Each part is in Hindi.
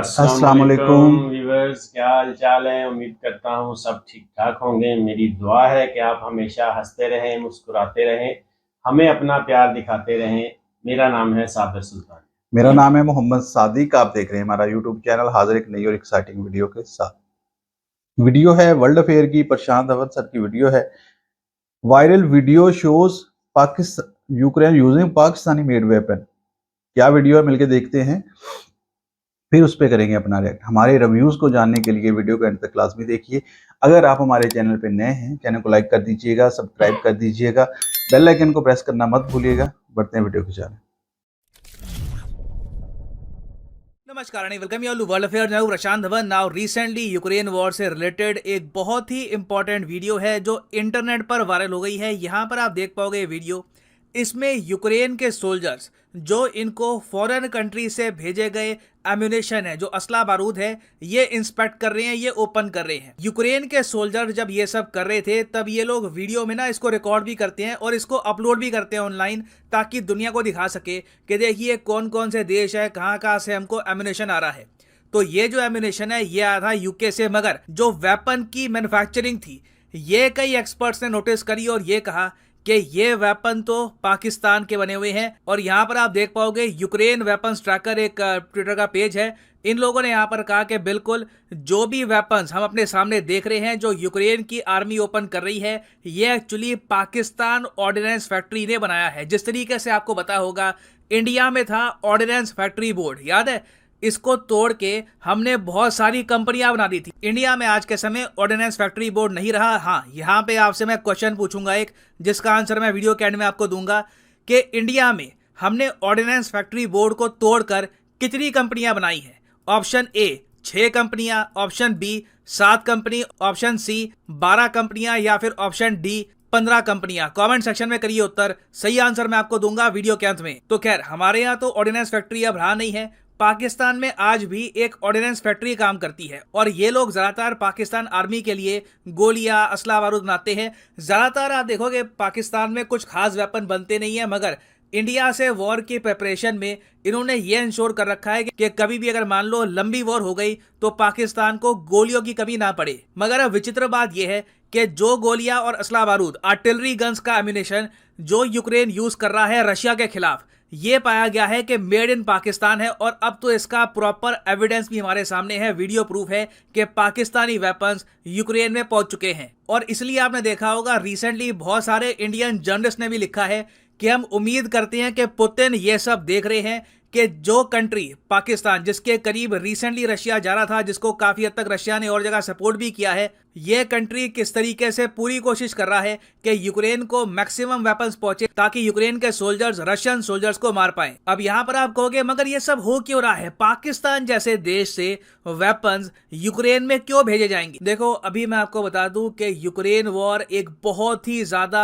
अस्सलाम वालेकुम। व्यूवर्स, क्या हाल चाल है। उम्मीद करता हूँ सब ठीक ठाक होंगे। मेरी दुआ है कि आप हमेशा हंसते रहें, मुस्कुराते रहें, हमें अपना प्यार दिखाते रहें। मेरा नाम है साबिर सुल्तान। मेरा नाम है मोहम्मद सादिक। आप देख रहे हैं हमारा यूट्यूब चैनल। हाजिर एक नई और एक्साइटिंग वीडियो के साथ। वीडियो है वर्ल्ड अफेयर की, प्रशांत धवन सर की वीडियो है। Viral video shows Pakistan Ukraine using Pakistani made weapon. क्या वीडियो है, मिलके देखते हैं, फिर उस पर करेंगे अपना रिएक्ट। हमारे रिव्यूज को जानने के लिए वीडियो को एंड तक लाजमी देखिए। अगर आप हमारे चैनल पर नए हैं, चैनल को लाइक कर दीजिएगा, सब्सक्राइब कर दीजिएगा, बेल आइकन को प्रेस करना मत भूलिएगा। बढ़ते हैं वीडियो की जाने। नमस्कार and welcome you all to world affair. मैं हूं Prashant Dhawan. Now recently Ukraine war से रिलेटेड एक बहुत ही इंपॉर्टेंट वीडियो है जो इंटरनेट पर वायरल हो गई है। यहां पर आप देख पाओगे वीडियो। इसमें यूक्रेन के सोल्जर्स जो इनको फॉरेन कंट्री से भेजे गए एम्यूनेशन है, जो असला बारूद है, ये इंस्पेक्ट कर रहे हैं, ये ओपन कर रहे हैं। यूक्रेन के सोल्जर जब ये सब कर रहे थे तब ये लोग वीडियो में ना इसको रिकॉर्ड भी करते हैं और इसको अपलोड भी करते हैं ऑनलाइन, ताकि दुनिया को दिखा सके कि देखिए कौन कौन से देश है, कहाँ कहाँ से हमको एम्यूनेशन आ रहा है। तो ये जो एम्यूनेशन है ये आया था यूके से, मगर जो वेपन की मैन्युफैक्चरिंग थी ये कई एक्सपर्ट्स ने नोटिस करी और ये कहा कि ये वेपन तो पाकिस्तान के बने हुए हैं। और यहाँ पर आप देख पाओगे यूक्रेन वेपन्स ट्रैकर एक ट्विटर का पेज है। इन लोगों ने यहाँ पर कहा कि बिल्कुल जो भी वेपन्स हम अपने सामने देख रहे हैं जो यूक्रेन की आर्मी ओपन कर रही है, ये एक्चुअली पाकिस्तान ऑर्डिनेंस फैक्ट्री ने बनाया है। जिस तरीके से आपको पता होगा इंडिया में था ऑर्डिनेंस फैक्ट्री बोर्ड, याद है, इसको तोड़ के हमने बहुत सारी कंपनियां बना दी थी। इंडिया में आज के समय ऑर्डिनेंस फैक्ट्री बोर्ड नहीं रहा। हाँ, यहाँ पे आपसे मैं क्वेश्चन पूछूंगा एक, जिसका आंसर मैं वीडियो के एंड में आपको दूंगा कि इंडिया में हमने ऑर्डिनेंस फैक्ट्री बोर्ड को तोड़कर कितनी कंपनियां बनाई है। ऑप्शन ए 6 कंपनियां, option B 7 company, option C 12 कंपनियां, या फिर ऑप्शन डी 15 कंपनियां। कमेंट सेक्शन में करिए उत्तर। सही आंसर मैं आपको दूंगा वीडियो के अंत में। तो खैर, हमारे यहाँ तो ऑर्डिनेंस फैक्ट्री अब रहा नहीं है। पाकिस्तान में आज भी एक ऑर्डिनेंस फैक्ट्री काम करती है और ये लोग ज्यादातर पाकिस्तान आर्मी के लिए गोलियां, असला बारूद बनाते हैं। ज्यादातर आप देखोगे पाकिस्तान में कुछ खास वेपन बनते नहीं है, मगर इंडिया से वॉर की प्रिपरेशन में इन्होंने ये इंश्योर कर रखा है कि कभी भी अगर मान लो लंबी वॉर हो गई तो पाकिस्तान को गोलियों की कमी ना पड़े। मगर अब विचित्र बात यह है कि जो गोलियां और असला बारूद, आर्टिलरी गन्स का एम्यूनेशन जो यूक्रेन यूज कर रहा है रशिया के खिलाफ, ये पाया गया है कि मेड इन पाकिस्तान है। और अब तो इसका प्रॉपर एविडेंस भी हमारे सामने है, वीडियो प्रूफ है कि पाकिस्तानी वेपन्स यूक्रेन में पहुंच चुके हैं। और इसलिए आपने देखा होगा रिसेंटली बहुत सारे इंडियन जर्नलिस्ट ने भी लिखा है कि हम उम्मीद करते हैं कि पुतिन ये सब देख रहे हैं कि जो कंट्री पाकिस्तान, जिसके करीब रिसेंटली रशिया जा रहा था, जिसको काफी हद तक रशिया ने और जगह सपोर्ट भी किया है, ये कंट्री किस तरीके से पूरी कोशिश कर रहा है कि यूक्रेन को मैक्सिमम वेपन्स पहुंचे ताकि यूक्रेन के सोल्जर्स रशियन सोल्जर्स को मार पाएं। अब यहां पर आप कहोगे मगर ये सब हो क्यों रहा है, पाकिस्तान जैसे देश से वेपन्स यूक्रेन में क्यों भेजे जाएंगे। देखो, अभी मैं आपको बता दूं कि यूक्रेन वॉर एक बहुत ही ज्यादा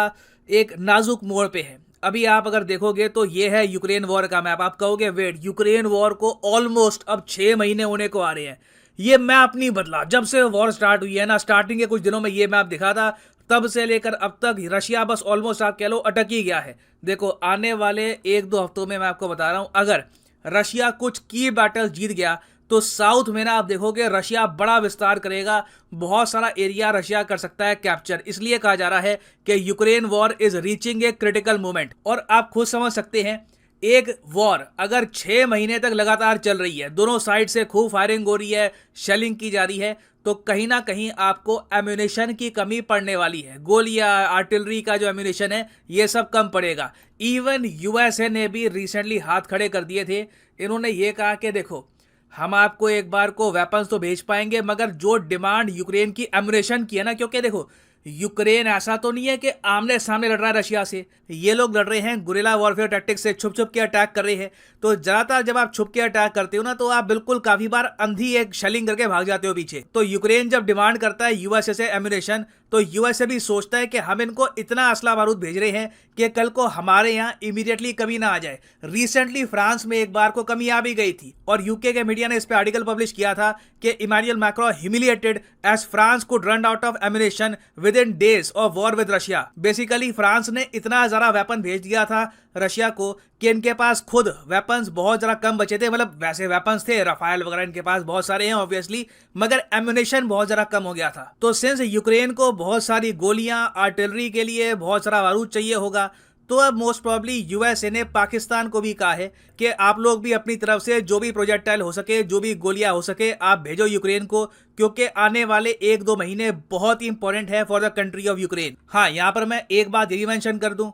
एक नाजुक मोड़ पे है। अभी आप अगर देखोगे तो ये है यूक्रेन वॉर का मैप। आप कहोगे वेट, यूक्रेन वॉर को ऑलमोस्ट अब 6 महीने होने को आ रहे हैं। ये मैप नहीं बदला जब से वॉर स्टार्ट हुई है ना। स्टार्टिंग के कुछ दिनों में ये मैप दिखा था, तब से लेकर अब तक रशिया बस ऑलमोस्ट आप कह लो अटक ही गया है। देखो, आने वाले 1-2 हफ्तों में मैं आपको बता रहा हूं, अगर रशिया कुछ की बैटल जीत गया तो साउथ में ना आप देखोगे रशिया बड़ा विस्तार करेगा, बहुत सारा एरिया रशिया कर सकता है कैप्चर। इसलिए कहा जा रहा है कि Ukraine war is reaching a critical moment. और आप खुद समझ सकते हैं, एक वॉर अगर 6 महीने तक लगातार चल रही है, दोनों साइड से खूब फायरिंग हो रही है, शेलिंग की जा रही है, तो कहीं ना कहीं आपको एम्यूनेशन की कमी पड़ने वाली है। गोलियां, आर्टिलरी का जो एम्यूनेशन है ये सब कम पड़ेगा। इवन यूएसए ने भी रिसेंटली हाथ खड़े कर दिए थे। इन्होंने ये कहा कि देखो, हम आपको एक बार को वेपन्स तो भेज पाएंगे, मगर जो डिमांड यूक्रेन की एम्यूनेशन की है ना, क्योंकि देखो यूक्रेन ऐसा तो नहीं है कि आमने सामने लड़ रहा है रशिया से, ये लोग लड़ रहे हैं गुरिल्ला वॉरफेयर टैक्टिक्स से, छुप छुप के अटैक कर रहे हैं। तो ज्यादातर जब आप छुप के अटैक करते हो ना, तो आप बिल्कुल काफी बार अंधी एक शेलिंग करके भाग जाते हो पीछे। तो यूक्रेन जब डिमांड करता है यूएसए से एम्यूनेशन, तो यूएसए भी सोचता है कि हम इनको इतना असला बारूद भेज रहे हैं कि कल को हमारे यहाँ इमीडिएटली कमी ना आ जाए। रिसेंटली फ्रांस में एक बार को कमी आ भी गई थी और यूके के मीडिया ने इस पे आर्टिकल पब्लिश किया था कि Emmanuel Macron humiliated as France could run out of ammunition with in days of war with Russia. Basically France ने इतना ज्यादा वेपन भेज दिया था रशिया को कि इनके पास खुद वेपन्स बहुत ज़रा कम बचे थे, मतलब वैसे वेपन्स थे, राफेल वगैरह इनके पास बहुत सारे हैं ऑब्वियसली, मगर एम्यूनेशन बहुत ज़रा कम हो गया था। तो सिंस यूक्रेन को बहुत सारी गोलियां, आर्टिलरी के लिए बहुत सारा बारूद चाहिए होगा, तो अब मोस्ट प्रॉब्ली यूएसए ने पाकिस्तान को भी कहा है कि आप लोग भी अपनी तरफ से जो भी प्रोजेक्टाइल हो सके, जो भी गोलियां हो सके, आप भेजो यूक्रेन को, क्योंकि आने वाले 1-2 महीने बहुत ही इंपॉर्टेंट है for the country of Ukraine. हाँ, यहाँ पर मैं एक बात ये भी मेंशन कर दूं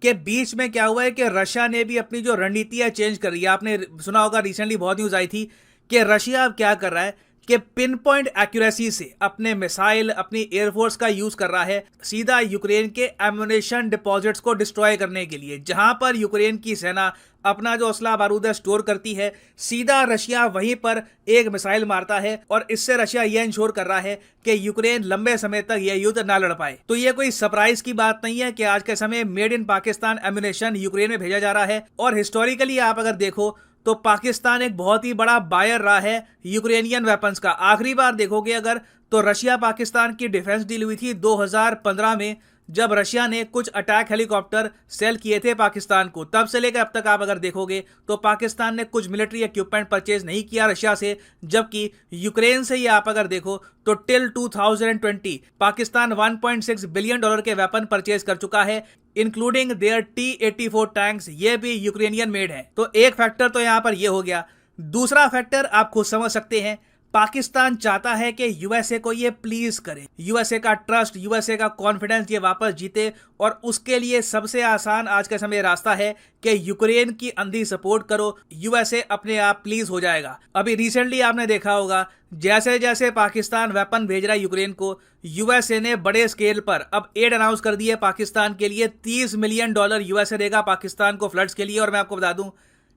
कि बीच में क्या हुआ है कि रशिया ने भी अपनी जो रणनीति है चेंज कर रही है। आपने सुना होगा, रिसेंटली बहुत न्यूज आई थी कि रशिया अब क्या कर रहा है कि पिन पॉइंट एक्यूरेसी से अपने मिसाइल, अपनी एयरफोर्स का यूज कर रहा है सीधा यूक्रेन के एम्यूनेशन डिपॉजिट्स को डिस्ट्रॉय करने के लिए। जहां पर यूक्रेन की सेना अपना जो असला बारूद स्टोर करती है, सीधा रशिया वहीं पर एक मिसाइल मारता है और इससे रशिया यह इंश्योर कर रहा है कि यूक्रेन लंबे समय तक यह युद्ध ना लड़ पाए। तो यह कोई सरप्राइज की बात नहीं है कि आज के समय made in Pakistan ammunition Ukraine में भेजा जा रहा है। और हिस्टोरिकली आप अगर देखो तो पाकिस्तान एक बहुत ही बड़ा बायर रहा है यूक्रेनियन वेपन्स का। आखिरी बार देखोगे अगर तो रशिया पाकिस्तान की डिफेंस डील हुई थी 2015 में, जब रशिया ने कुछ अटैक हेलीकॉप्टर सेल किए थे पाकिस्तान को। तब से लेकर अब तक आप अगर देखोगे तो पाकिस्तान ने कुछ मिलिट्री इक्विपमेंट परचेज नहीं किया रशिया से, जबकि यूक्रेन से ही आप अगर देखो तो टिल 2020 पाकिस्तान $1.6 बिलियन के वेपन परचेज कर चुका है, इंक्लूडिंग देयर T-84 टैंक्स, ये भी यूक्रेनियन मेड है। तो एक फैक्टर तो यहां पर ये हो गया। दूसरा फैक्टर आप खुद समझ सकते हैं, पाकिस्तान चाहता है कि यूएसए को ये प्लीज करे, यूएसए का ट्रस्ट, यूएसए का कॉन्फिडेंस ये वापस जीते, और उसके लिए सबसे आसान आज के समय रास्ता है कि यूक्रेन की अंधी सपोर्ट करो, यूएसए अपने आप प्लीज हो जाएगा। अभी रिसेंटली आपने देखा होगा जैसे जैसे पाकिस्तान वेपन भेज रहा है यूक्रेन को, यूएसए ने बड़े स्केल पर अब एड अनाउंस कर दी है पाकिस्तान के लिए। $30 मिलियन यूएसए देगा पाकिस्तान को फ्लड्स के लिए। और मैं आपको बता दूं,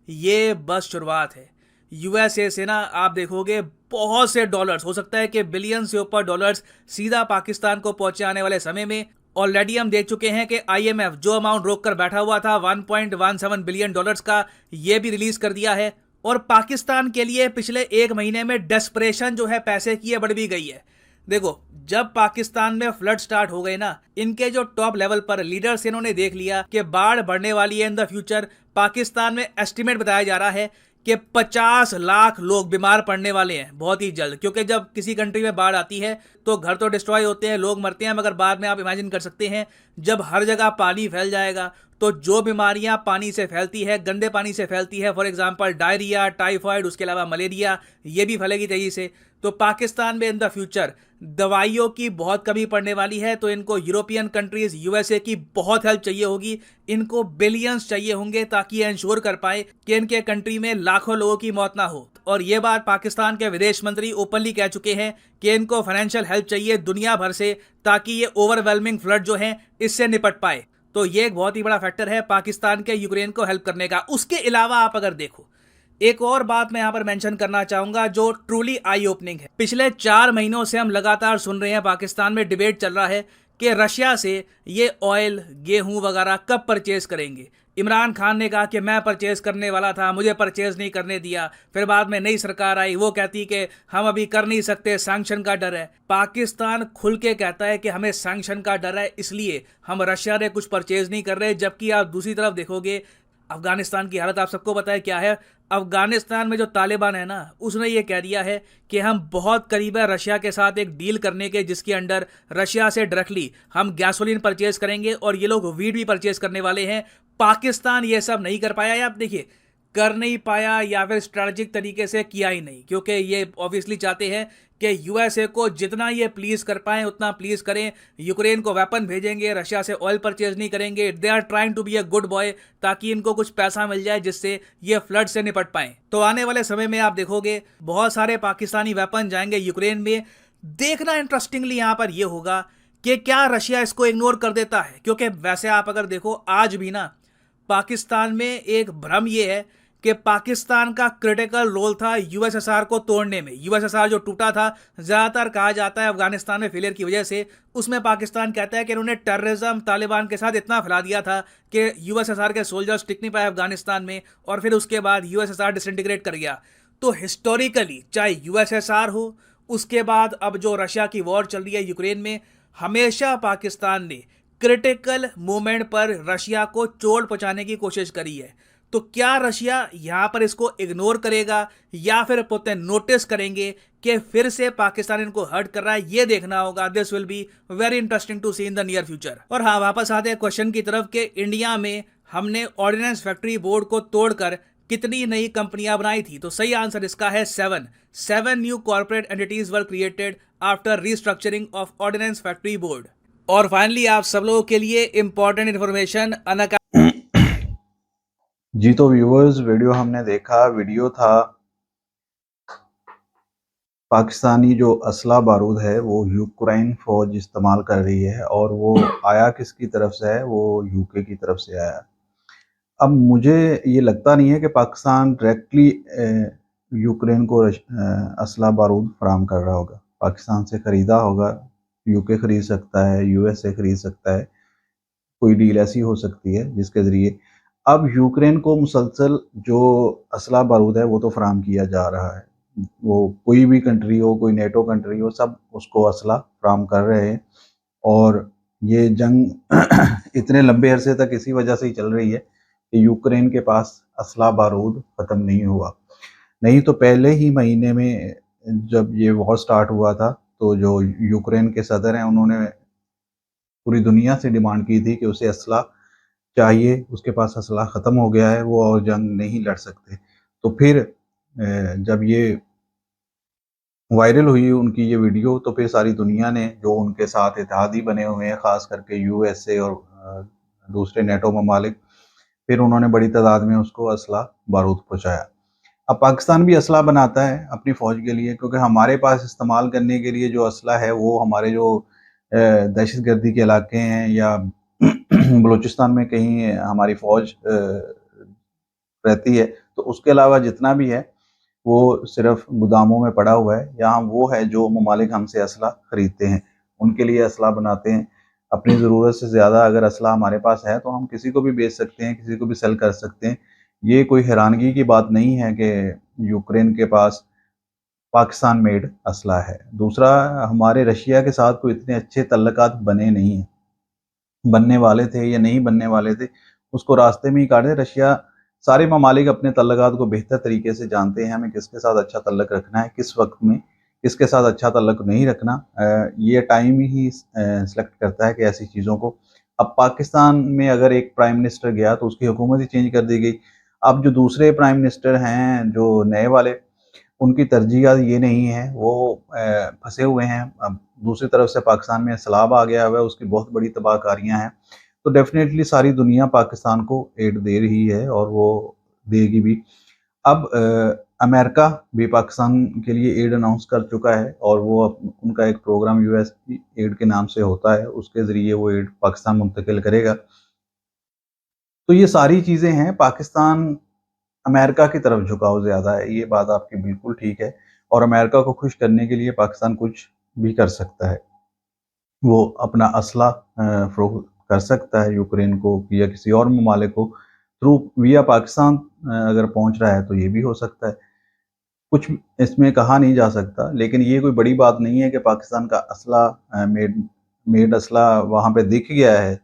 ये बस शुरुआत है। यूएसए से ना आप देखोगे बहुत से डॉलर्स, हो सकता है कि बिलियन से ऊपर डॉलर्स सीधा पाकिस्तान को पहुंचे आने वाले समय में। ऑलरेडी हम देख चुके हैं कि आईएमएफ जो अमाउंट रोक कर बैठा हुआ था $1.17 बिलियन का, ये भी रिलीज कर दिया है। और पाकिस्तान के लिए पिछले 1 महीने में डेस्परेशन जो है पैसे की है बढ़ भी गई है। देखो, जब पाकिस्तान में फ्लड स्टार्ट हो गए ना, इनके जो टॉप लेवल पर लीडर्स इन्होंने देख लिया कि बाढ़ बढ़ने वाली है इन द फ्यूचर। पाकिस्तान में एस्टिमेट बताया जा रहा है कि 50 लाख लोग बीमार पड़ने वाले हैं बहुत ही जल्द, क्योंकि जब किसी कंट्री में बाढ़ आती है तो घर तो डिस्ट्रॉय होते हैं, लोग मरते हैं, मगर बाद में आप इमेजिन कर सकते हैं जब हर जगह पानी फैल जाएगा तो जो बीमारियां पानी से फैलती है, गंदे पानी से फैलती है, फॉर एग्जांपल डायरिया, टाइफाइड, उसके अलावा मलेरिया, ये भी फैलेगी तेजी से। तो पाकिस्तान में इन द फ्यूचर दवाइयों की बहुत कमी पड़ने वाली है। तो इनको यूरोपियन कंट्रीज, यूएसए की बहुत हेल्प चाहिए होगी, इनको बिलियंस चाहिए होंगे ताकि ये इंश्योर कर पाए कि इनके कंट्री में लाखों लोगों की मौत ना हो। और ये बात पाकिस्तान के विदेश मंत्री ओपनली कह चुके हैं कि इनको फाइनेंशियल हेल्प चाहिए दुनिया भर से, ताकि ये ओवरवेलमिंग फ्लड जो है इससे निपट पाए। तो ये एक बहुत ही बड़ा फैक्टर है पाकिस्तान के यूक्रेन को हेल्प करने का। उसके अलावा आप अगर देखो, एक और बात मैं यहां पर मेंशन करना चाहूंगा जो ट्रूली आई ओपनिंग है। पिछले 4 महीनों से हम लगातार सुन रहे हैं, पाकिस्तान में डिबेट चल रहा है कि रशिया से ये ऑयल, गेहूं वगैरह कब परचेज करेंगे। इमरान खान ने कहा कि मैं परचेज करने वाला था, मुझे परचेज नहीं करने दिया। फिर बाद में नई सरकार आई, वो कहती कि हम अभी कर नहीं सकते, सैंक्शन का डर है। पाकिस्तान खुल के कहता है कि हमें सैंक्शन का डर है, इसलिए हम रशिया से कुछ परचेज नहीं कर रहे। जबकि आप दूसरी तरफ देखोगे अफगानिस्तान की हालत आप सबको पता है क्या है। अफगानिस्तान में जो तालिबान है ना, उसने ये कह दिया है कि हम बहुत करीब है रशिया के साथ एक डील करने के, जिसके अंडर रशिया से डायरेक्टली हम गैसोलीन परचेज करेंगे और ये लोग वीट भी परचेज करने वाले हैं। पाकिस्तान ये सब नहीं कर पाया, या आप देखिए कर नहीं पाया या फिर स्ट्रैटेजिक तरीके से किया ही नहीं, क्योंकि ये ऑब्वियसली चाहते हैं कि यूएसए को जितना ये प्लीज कर पाए उतना प्लीज करें। यूक्रेन को वेपन भेजेंगे, रशिया से ऑयल परचेज नहीं करेंगे। They are trying to be a good boy, ताकि इनको कुछ पैसा मिल जाए जिससे ये फ्लड से निपट पाए। तो आने वाले समय में आप देखोगे बहुत सारे पाकिस्तानी वेपन जाएंगे यूक्रेन में। देखना इंटरेस्टिंगली यहाँ पर यह होगा कि क्या रशिया इसको इग्नोर कर देता है, क्योंकि वैसे आप अगर देखो आज भी ना पाकिस्तान में एक भ्रम ये है कि पाकिस्तान का क्रिटिकल रोल था यूएसएसआर को तोड़ने में। यूएसएसआर जो टूटा था, ज़्यादातर कहा जाता है अफगानिस्तान में फेलियर की वजह से। उसमें पाकिस्तान कहता है कि इन्होंने टेररिज्म तालिबान के साथ इतना फैला दिया था कि यूएसएसआर के सोल्जर्स टिक नहीं पाए अफगानिस्तान में, और फिर उसके बाद यूएसएसआर डिसइंटीग्रेट कर गया। तो हिस्टोरिकली चाहे यूएसएसआर हो, उसके बाद अब जो रशिया की वॉर चल रही है यूक्रेन में, हमेशा पाकिस्तान ने क्रिटिकल मोमेंट पर रशिया को चोट पहुंचाने की कोशिश करी है। तो क्या रशिया यहां पर इसको इग्नोर करेगा या फिर पुतिन नोटिस करेंगे कि फिर से पाकिस्तान इनको हर्ट कर रहा है? ये देखना होगा। This will be very interesting to see in the near future. और हाँ, वापस आते हैं क्वेश्चन की तरफ कि इंडिया में हमने ऑर्डिनेंस फैक्ट्री बोर्ड को तोड़कर कितनी नई कंपनियां बनाई थी? तो सही आंसर इसका है 7 new corporate entities were created after restructuring of ordnance factory board. और फाइनली आप सब लोगों के लिए इंपॉर्टेंट इन्फॉर्मेशन, जी तो व्यूअर्स, वीडियो हमने देखा। वीडियो था पाकिस्तानी जो असला बारूद है वो यूक्रेन फौज इस्तेमाल कर रही है, और वो आया किसकी तरफ से है? वो यूके की तरफ से आया। अब मुझे ये लगता नहीं है कि पाकिस्तान डायरेक्टली यूक्रेन को असला बारूद फराम कर रहा होगा। पाकिस्तान से ख़रीदा होगा, यूके ख़रीद सकता है, यूएसए ख़रीद सकता है, कोई डील ऐसी हो सकती है जिसके ज़रिए अब यूक्रेन को मुसलसल जो असला बारूद है वो तो फराम किया जा रहा है। वो कोई भी कंट्री हो, कोई नेटो कंट्री हो, सब उसको असला फराम कर रहे हैं। और ये जंग इतने लंबे अरसे तक इसी वजह से ही चल रही है कि यूक्रेन के पास असला बारूद ख़त्म नहीं हुआ। नहीं तो पहले ही महीने में जब ये वॉर स्टार्ट हुआ था तो जो यूक्रेन के सदर हैं उन्होंने पूरी दुनिया से डिमांड की थी कि उसे असला चाहिए, उसके पास असला ख़त्म हो गया है, वो और जंग नहीं लड़ सकते। तो फिर जब ये वायरल हुई उनकी ये वीडियो, तो फिर सारी दुनिया ने, जो उनके साथ इत्तेहादी बने हुए हैं, ख़ास करके यूएसए और दूसरे नेटो ममालिक, फिर उन्होंने बड़ी तादाद में उसको असला बारूद पहुँचाया। अब पाकिस्तान भी असला बनाता है अपनी फ़ौज के लिए, क्योंकि हमारे पास इस्तेमाल करने के लिए जो असला है वो हमारे जो दहशतगर्दी के इलाके हैं या बलूचिस्तान में कहीं हमारी फ़ौज रहती है, तो उसके अलावा जितना भी है वो सिर्फ गोदामों में पड़ा हुआ है। यहाँ वो है जो ममालिक हमसे असला ख़रीदते हैं, उनके लिए असला बनाते हैं। अपनी ज़रूरत से ज़्यादा अगर असला हमारे पास है तो हम किसी को भी बेच सकते हैं, किसी को भी सेल कर सकते हैं। ये कोई हैरानगी की बात नहीं है कि यूक्रेन के पास पाकिस्तान मेड असला है। दूसरा, हमारे रशिया के साथ कोई इतने अच्छे तल्लुकात बने नहीं हैं। बनने वाले थे या नहीं बनने वाले थे, उसको रास्ते में ही काट दें। रशिया, सारे ममालिक अपने तल्लुकात को बेहतर तरीके से जानते हैं, हमें किसके साथ अच्छा तल्लुक रखना है, किस वक्त में किसके साथ अच्छा तल्लुक नहीं रखना। ये टाइम ही सेलेक्ट करता है कि ऐसी चीज़ों को। अब पाकिस्तान में अगर एक प्राइम मिनिस्टर गया तो उसकी हुकूमत ही चेंज कर दी गई। अब जो दूसरे प्राइम मिनिस्टर हैं, जो नए वाले, उनकी तरजीहात ये नहीं है, वो फंसे हुए हैं। अब दूसरी तरफ से पाकिस्तान में सैलाब आ गया हुआ है, उसकी बहुत बड़ी तबाहकारियाँ हैं। तो डेफ़िनेटली सारी दुनिया पाकिस्तान को एड दे रही है और वो देगी भी। अब अमेरिका भी पाकिस्तान के लिए एड अनाउंस कर चुका है, और वो उनका एक प्रोग्राम यूएस एड के नाम से होता है, उसके ज़रिए वो एड पाकिस्तान मुंतकिल करेगा। तो ये सारी चीज़ें हैं। पाकिस्तान अमेरिका की तरफ झुकाव ज़्यादा है, ये बात आपकी बिल्कुल ठीक है, और अमेरिका को खुश करने के लिए पाकिस्तान कुछ भी कर सकता है। वो अपना असला फ़रोख्त कर सकता है यूक्रेन को या किसी और ममालिक को थ्रू विया पाकिस्तान। अगर पहुंच रहा है तो ये भी हो सकता है। कुछ इसमें कहा नहीं जा सकता, लेकिन ये कोई बड़ी बात नहीं है कि पाकिस्तान का असला मेड असला वहाँ पे दिख गया है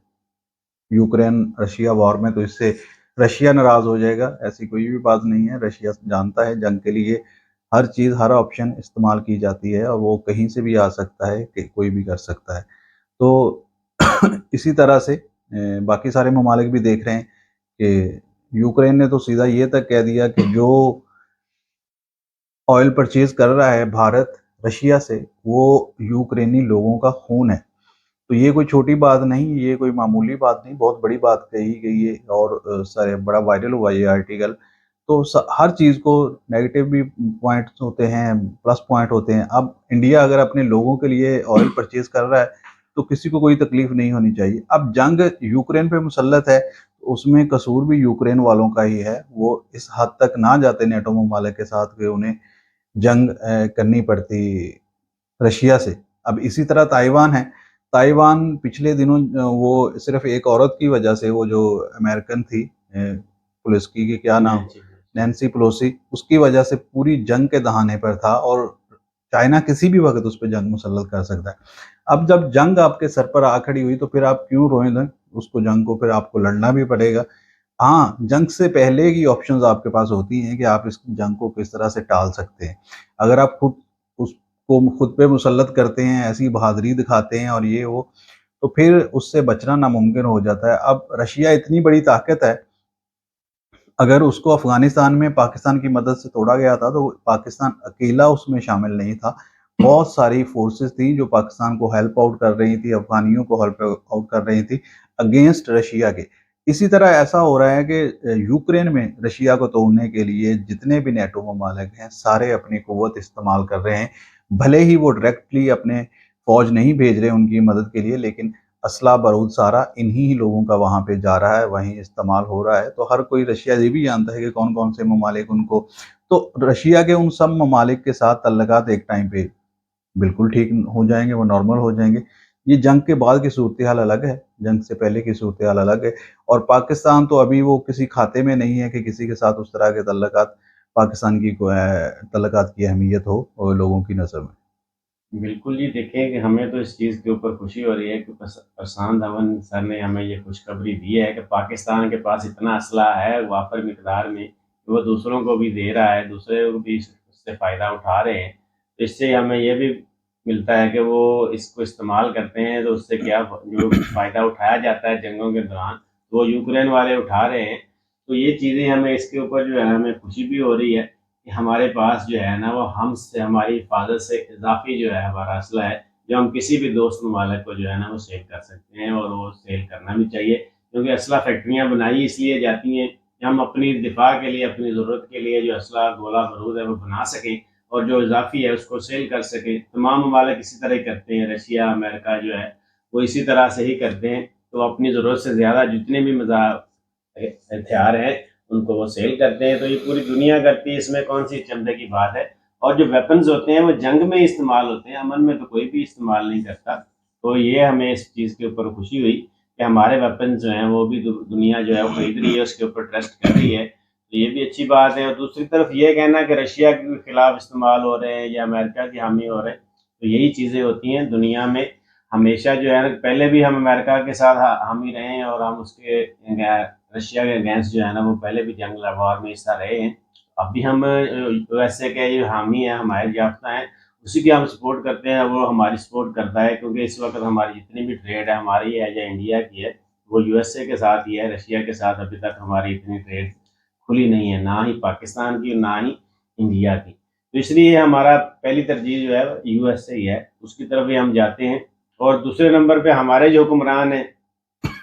यूक्रेन रशिया वॉर में, तो इससे रशिया नाराज़ हो जाएगा, ऐसी कोई भी बात नहीं है। रशिया जानता है जंग के लिए हर चीज़, हर ऑप्शन इस्तेमाल की जाती है, और वो कहीं से भी आ सकता है, कि कोई भी कर सकता है। तो इसी तरह से बाकी सारे ममालिक भी देख रहे हैं कि यूक्रेन ने तो सीधा ये तक कह दिया कि जो ऑयल परचेज़ कर रहा है भारत रशिया से, वो यूक्रेनी लोगों का खून है। तो ये कोई छोटी बात नहीं, ये कोई मामूली बात नहीं, बहुत बड़ी बात कही गई है, और सारे बड़ा वायरल हुआ ये आर्टिकल। तो हर चीज़ को नेगेटिव भी पॉइंट्स होते हैं, प्लस पॉइंट होते हैं। अब इंडिया अगर अपने लोगों के लिए ऑयल परचेज़ कर रहा है तो किसी को कोई तकलीफ नहीं होनी चाहिए। अब जंग यूक्रेन पे मुसल्लत है, तो उसमें कसूर भी यूक्रेन वालों का ही है। वो इस हद तक ना जाते नेटो ममालिक के साथ कि उन्हें जंग करनी पड़ती रशिया से। अब इसी तरह ताइवान है। ताइवान पिछले दिनों वो सिर्फ एक औरत की वजह से, वो जो अमेरिकन थी पुलिस की, कि क्या नाम, नैन्सी पेलोसी, उसकी वजह से पूरी जंग के दहाने पर था, और चाइना किसी भी वक्त उस पर जंग मुसल्लत कर सकता है। अब जब जंग आपके सर पर आ खड़ी हुई तो फिर आप क्यों रोएं ना उसको, जंग को फिर आपको लड़ना भी पड़ेगा। हाँ, जंग से पहले की ऑप्शंस आपके पास होती हैं कि आप इस जंग को किस तरह से टाल सकते हैं। अगर आप उसको खुद पे मुसल्लत करते हैं, ऐसी बहादुरी दिखाते हैं और ये वो, तो फिर उससे बचना नामुमकिन हो जाता है। अब रशिया इतनी बड़ी ताकत है, अगर उसको अफ़गानिस्तान में पाकिस्तान की मदद से तोड़ा गया था, तो पाकिस्तान अकेला उसमें शामिल नहीं था। बहुत सारी फ़ोर्सेस थी जो पाकिस्तान को हेल्प आउट कर रही थी, अफ़गानियों को हेल्प आउट कर रही थी अगेंस्ट रशिया के। इसी तरह ऐसा हो रहा है कि यूक्रेन में रशिया को तोड़ने के लिए जितने भी नेटो ममालिक हैं, सारे अपनी क़ुव्वत इस्तेमाल कर रहे हैं। भले ही वो डायरेक्टली अपने फ़ौज नहीं भेज रहे उनकी मदद के लिए, लेकिन असला बारूद सारा इन्हीं ही लोगों का वहाँ पे जा रहा है, वहीं इस्तेमाल हो रहा है। तो हर कोई रशिया ये भी जानता है कि कौन-कौन से ममालिक उनको, तो रशिया के उन सब ममालिक के साथ तल्लुकात एक टाइम पे बिल्कुल ठीक हो जाएँगे, वो नॉर्मल हो जाएँगे। ये जंग के बाद की सूरत-ए-हाल अलग है, जंग से पहले की सूरत-ए-हाल अलग है और पाकिस्तान तो अभी वो किसी खाते में नहीं है कि किसी के साथ उस तरह के तल्लुकात, पाकिस्तान की तल्लुकात की अहमियत हो लोगों की नज़र में। बिल्कुल जी, देखें कि हमें तो इस चीज़ के ऊपर खुशी हो रही है कि प्रशांत धवन सर ने हमें ये खुशखबरी दी है कि पाकिस्तान के पास इतना असला है वाफिर मिकदार में, कि वो दूसरों को भी दे रहा है, दूसरे को भी इससे फ़ायदा उठा रहे हैं। तो इससे हमें ये भी मिलता है कि वो इसको इस्तेमाल करते हैं, तो उससे क्या जो फ़ायदा उठाया जाता है जंगों के दौरान, वो यूक्रेन वाले उठा रहे हैं। तो ये चीज़ें हमें इसके ऊपर जो है हमें खुशी भी हो रही है कि हमारे पास जो है ना वो हमसे हमारी हिफाज़त से इज़ाफ़ी जो है हमारा असला है, जो हम किसी भी दोस्त ममालिक को जो है ना वो सेल कर सकते हैं और वो सेल करना भी चाहिए। क्योंकि असला फैक्ट्रियाँ बनाई इसलिए जाती हैं कि हम अपनी दिफ़ा के लिए, अपनी ज़रूरत के लिए जो असला गोला-बारूद है वो बना सकें और जो इज़ाफ़ी है उसको सेल कर सकें। तमाम ममालिक इसी तरह ही करते हैं, रशिया, अमेरिका जो है वो इसी तरह से ही करते हैं। तो अपनी ज़रूरत से ज़्यादा जितने भी हथियार हैं उनको वो सेल करते हैं, तो ये पूरी दुनिया करती है, इसमें कौन-सी चंभे की बात है। और जो वेपन्स होते हैं वो जंग में इस्तेमाल होते हैं, अमन में तो कोई भी इस्तेमाल नहीं करता। तो ये हमें इस चीज़ के ऊपर खुशी हुई कि हमारे वेपन्स जो हैं वो भी दुनिया जो है वो खरीद रही है, उसके ऊपर ट्रस्ट कर रही है। तो ये भी अच्छी बात है और दूसरी तरफ ये कहना कि रशिया के खिलाफ इस्तेमाल हो रहे हैं या अमेरिका की हामी हो रहे हैं, तो यही चीज़ें होती हैं दुनिया में। हमेशा जो है ना पहले भी हम अमेरिका के साथ हामी रहे हैं और हम उसके रशिया के अगेंस्ट जो है ना वो पहले भी जंग वॉर में हिस्सा रहे हैं। अब भी हम यूएसए के जो हामी हैं, हमारे याफ्ता हैं, उसी की हम सपोर्ट करते हैं, वो हमारी सपोर्ट करता है क्योंकि इस वक़्त हमारी जितनी भी ट्रेड है हमारी है या इंडिया की है, वो यूएसए के साथ ही है, रशिया के साथ अभी तक हमारी इतनी ट्रेड खुली नहीं है, ना ही पाकिस्तान की, ना ही इंडिया की। तो इसलिए हमारा पहली तरजीह जो है यूएसए ही है, उसकी तरफ ही हम जाते हैं। और दूसरे नंबर पे हमारे जो हुक्मरान हैं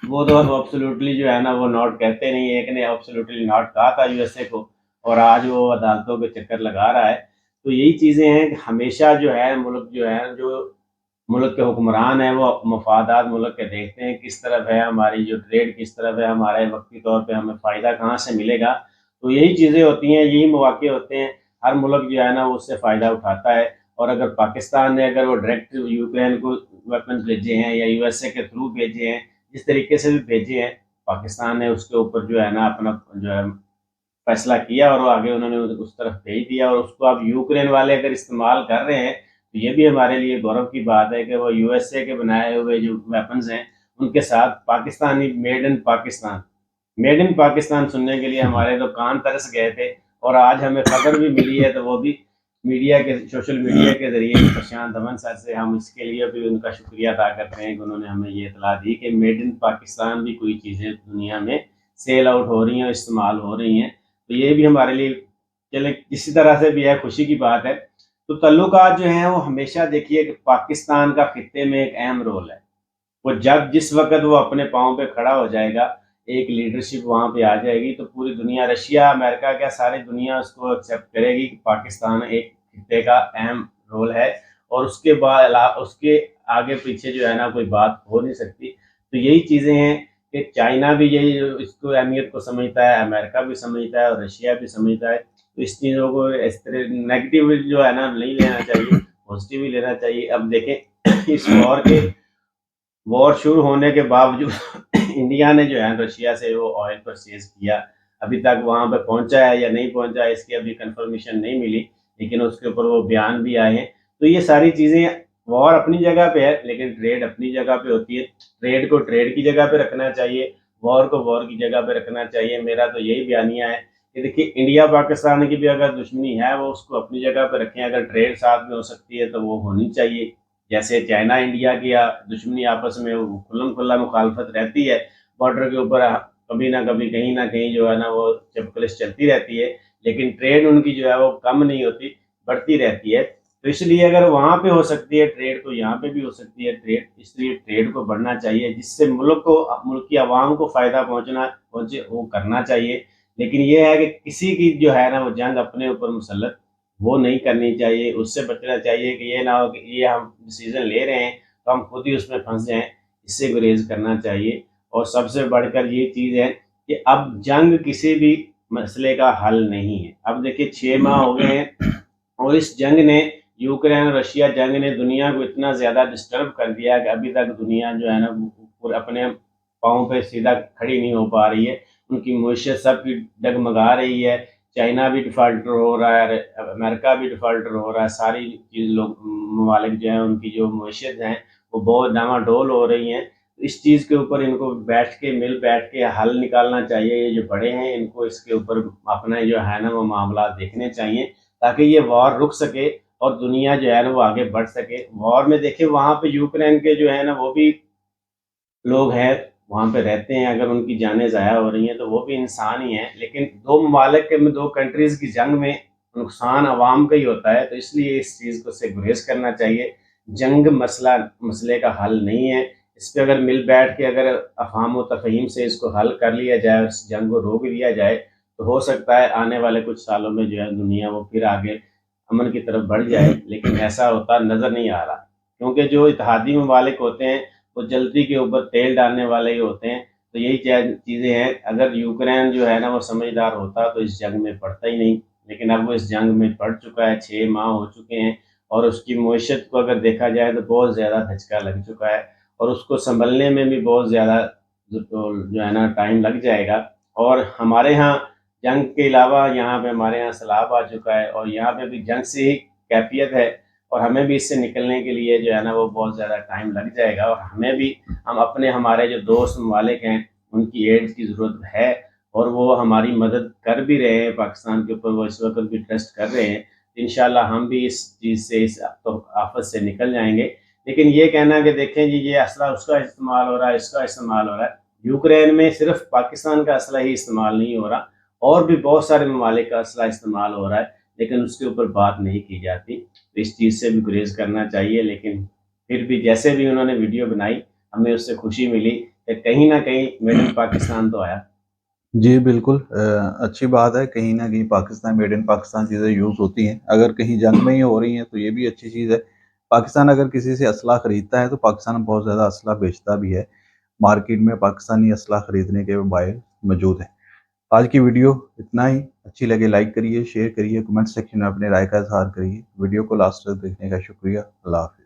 वो तो अब एब्सोल्युटली जो है ना वो नॉट कहते नहीं है, एक ने एब्सोल्युटली नॉट कहा था यूएसए को और आज वो अदालतों के चक्कर लगा रहा है। तो यही चीज़ें हैं कि हमेशा जो है मुल्क जो है, जो मुल्क के हुक्मरान हैं वो मफादात मुल्क के देखते हैं, किस तरफ है हमारी जो ट्रेड, किस तरफ है हमारे वक्ती तौर पे हमें फ़ायदा कहाँ से मिलेगा। तो यही चीज़ें होती हैं, यही मौक़े होते हैं, हर मुल्क जो है ना वो उससे फ़ायदा उठाता है। और अगर पाकिस्तान ने अगर वो डायरेक्ट यूक्रेन को वेपन्स भेजे हैं या यूएसए के थ्रू भेजे हैं, जिस तरीके से भी भेजे हैं, पाकिस्तान ने उसके ऊपर जो है ना अपना जो है फैसला किया और वो आगे उन्होंने उस तरफ भेज दिया और उसको अब यूक्रेन वाले अगर इस्तेमाल कर रहे हैं, तो ये भी हमारे लिए गौरव की बात है कि वो यूएसए के बनाए हुए जो वेपन्स हैं, उनके साथ पाकिस्तानी मेड इन पाकिस्तान सुनने के लिए हमारे तो कान तरस गए थे और आज हमें खबर भी मिली है, तो वो भी सोशल मीडिया के ज़रिए प्रशांत धवन सर से हम इसके लिए भी उनका शुक्रिया अदा करते हैं कि उन्होंने हमें ये इत्तला दी कि मेड इन पाकिस्तान भी कोई चीज़ें दुनिया में सेल आउट हो रही हैं, इस्तेमाल हो रही हैं। तो ये भी हमारे लिए चलें किसी तरह से भी है खुशी की बात है। तो तल्लुकात जो हैं वो हमेशा देखिए कि पाकिस्तान का खित्ते में एक अहम रोल है। वो जब जिस वक़्त वो अपने पाँव पे खड़ा हो जाएगा, एक लीडरशिप वहाँ पे आ जाएगी, तो पूरी दुनिया, रशिया, अमेरिका, क्या सारी दुनिया उसको एक्सेप्ट करेगी कि पाकिस्तान एक खित्ते का अहम रोल है और उसके बाद उसके आगे पीछे जो है ना कोई बात हो नहीं सकती। तो यही चीज़ें हैं कि चाइना भी यही इसको अहमियत को समझता है, अमेरिका भी समझता है और रशिया भी समझता है। तो इस चीज़ों को इस तरह नेगेटिव जो है ना नहीं लेना चाहिए, पॉज़िटिव ही लेना चाहिए। अब देखें इस वॉर शुरू होने के बावजूद इंडिया ने जो है रशिया से वो ऑयल परचेज़ किया। अभी तक वहाँ पे पहुँचा है या नहीं पहुँचा है इसकी अभी कन्फर्मेशन नहीं मिली, लेकिन उसके ऊपर वो बयान भी आए हैं। तो ये सारी चीज़ें वॉर अपनी जगह पे है लेकिन ट्रेड अपनी जगह पे होती है। ट्रेड को ट्रेड की जगह पे रखना चाहिए, वॉर को वॉर की जगह पे रखना चाहिए। मेरा तो यही बयानिया है कि देखिए, इंडिया पाकिस्तान की भी अगर दुश्मनी है वो उसको अपनी जगह पे रखें। अगर ट्रेड साथ में हो सकती है तो वो होनी चाहिए। जैसे चाइना इंडिया की दुश्मनी आपस में खुल्लम खुल्ला मुखालफत रहती है, बॉर्डर के ऊपर कभी ना कभी कहीं ना कहीं जो है ना वो चपकलिश चलती रहती है, लेकिन ट्रेड उनकी जो है वो कम नहीं होती, बढ़ती रहती है। तो इसलिए अगर वहाँ पे हो सकती है ट्रेड तो यहाँ पे भी हो सकती है ट्रेड, इसलिए ट्रेड को बढ़ना चाहिए जिससे मुल्क की आवाम को फ़ायदा पहुँचे, वो करना चाहिए। लेकिन ये है कि किसी की जो है ना वो जंग अपने ऊपर मुसल्लत वो नहीं करनी चाहिए, उससे बचना चाहिए कि ये ना हो कि ये हम डिसीज़न ले रहे हैं तो हम खुद ही उसमें फंस जाएं, इससे गुरेज करना चाहिए। और सबसे बढ़कर ये चीज़ है कि अब जंग किसी भी मसले का हल नहीं है। अब देखिए 6 माह हो गए हैं और इस जंग ने, यूक्रेन और रशिया जंग ने दुनिया को इतना ज़्यादा डिस्टर्ब कर दिया कि अभी तक दुनिया जो है ना पूरे अपने पाँव पे सीधा खड़ी नहीं हो पा रही है। उनकी मईशत सबकी डगमगा रही है। चाइना भी डिफ़ाल्टर हो रहा है, अमेरिका भी डिफ़ाल्टर हो रहा है। सारी चीज़ लोग ममालिक जो हैं उनकी जो मईशत हैं वो बहुत डामाडोल हो रही हैं। इस चीज़ के ऊपर इनको मिल बैठ के हल निकालना चाहिए। ये जो बड़े हैं इनको इसके ऊपर अपना जो है ना वो मामला देखने चाहिए ताकि ये वॉर रुक सके और दुनिया जो है ना वो आगे बढ़ सके। वॉर में देखिए वहाँ पे यूक्रेन के जो है ना वो भी लोग हैं, वहाँ पे रहते हैं, अगर उनकी जानें ज़ाया हो रही हैं तो वो भी इंसान ही हैं। लेकिन 2 ममालिक के में 2 कंट्रीज़ की जंग में नुकसान अवाम का ही होता है, तो इसलिए इस चीज़ को से गुरेज़ करना चाहिए। जंग मसले का हल नहीं है। इस पे अगर मिल बैठ के अगर अफ़हाम व तफ़हीम से इसको हल कर लिया जाए और इस जंग को रोक दिया जाए, तो हो सकता है आने वाले कुछ सालों में जो है दुनिया वो फिर आगे अमन की तरफ बढ़ जाए। लेकिन ऐसा होता नज़र नहीं आ रहा, क्योंकि जो इत्तेहादी ममालिक होते हैं वो जल्दी के ऊपर तेल डालने वाले ही होते हैं। तो यही चीज़ें हैं। अगर यूक्रेन जो है ना वो समझदार होता तो इस जंग में पड़ता ही नहीं, लेकिन अब वो इस जंग में पड़ चुका है। 6 माह हो चुके हैं और उसकी मईशत को अगर देखा जाए तो बहुत ज़्यादा धचका लग चुका है और उसको संभलने में भी बहुत ज़्यादा जो है ना टाइम लग जाएगा। और हमारे यहाँ जंग के अलावा यहाँ पे हमारे यहाँ सैलाब आ चुका है और यहाँ पे भी जंग से ही कैफियत है और हमें भी इससे निकलने के लिए जो है ना वो बहुत ज़्यादा टाइम लग जाएगा। और हमें भी हमारे जो दोस्त ममालिक हैं उनकी एड की ज़रूरत है और वो हमारी मदद कर भी रहे हैं। पाकिस्तान के ऊपर वो इस वक्त भी ट्रस्ट कर रहे हैं। इंशाल्लाह हम भी इस चीज़ से, इस आफत से निकल जाएंगे। लेकिन ये कहना कि देखें जी ये असला उसका इस्तेमाल हो रहा है, इसका इस्तेमाल हो रहा है, यूक्रेन में सिर्फ पाकिस्तान का असला ही इस्तेमाल नहीं हो रहा, और भी बहुत सारे ममालिक का असला इस्तेमाल हो रहा है, लेकिन उसके ऊपर बात नहीं की जाती। तो इस चीज़ से भी गुरेज करना चाहिए। लेकिन फिर भी जैसे भी उन्होंने वीडियो बनाई हमें उससे खुशी मिली कि कहीं ना कहीं मेड इन पाकिस्तान तो आया। जी, बिल्कुल अच्छी बात है, कहीं न कहीं पाकिस्तान मेड इन पाकिस्तान चीज़ें यूज़ होती हैं। अगर कहीं जंग में ही हो रही हैं, तो ये भी अच्छी चीज़ है। पाकिस्तान अगर किसी से असला खरीदता है, तो पाकिस्तान बहुत ज़्यादा असला बेचता भी है। मार्केट में पाकिस्तानी असला खरीदने के बायर मौजूद हैं। आज की वीडियो इतना ही। अच्छी लगे लाइक करिए, शेयर करिए, कमेंट सेक्शन में अपनी राय का इज़हार करिए। वीडियो को लास्ट तक देखने का शुक्रिया। अल्लाह हाफ़िज़।